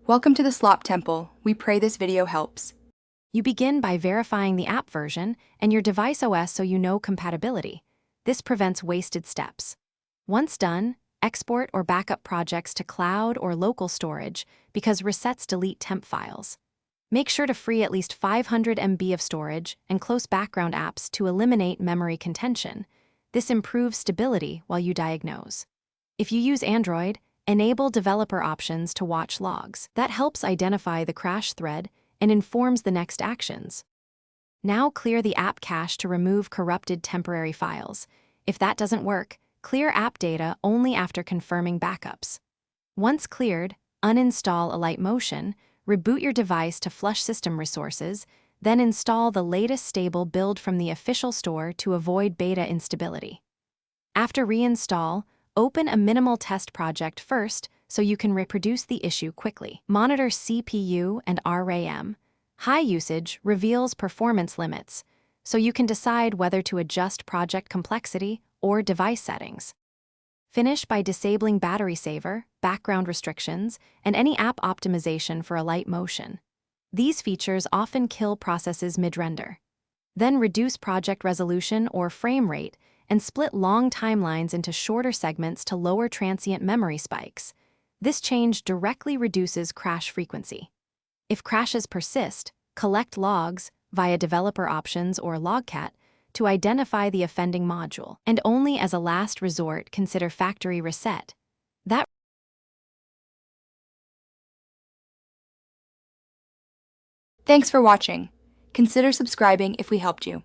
Welcome to the Slop Temple. We pray this video helps. You begin by verifying the app version and your device OS so you know compatibility. This prevents wasted steps. Once done, export or backup projects to cloud or local storage because resets delete temp files. Make sure to free at least 500 MB of storage and close background apps to eliminate memory contention. This improves stability while you diagnose. If you use Android, enable developer options to watch logs. That helps identify the crash thread and informs the next actions. Now clear the app cache to remove corrupted temporary files. If that doesn't work, clear app data only after confirming backups. Once cleared, uninstall Alight Motion, reboot your device to flush system resources, then install the latest stable build from the official store to avoid beta instability. After reinstall, open a minimal test project first so you can reproduce the issue quickly. Monitor CPU and RAM. High usage reveals performance limits, so you can decide whether to adjust project complexity or device settings. Finish by disabling battery saver, background restrictions, and any app optimization for Alight Motion. These features often kill processes mid-render. Then reduce project resolution or frame rate and split long timelines into shorter segments to lower transient memory spikes. This change directly reduces crash frequency. If crashes persist, collect logs via developer options or logcat to identify the offending module, and only as a last resort consider factory reset. Thanks for watching. Consider subscribing if we helped you.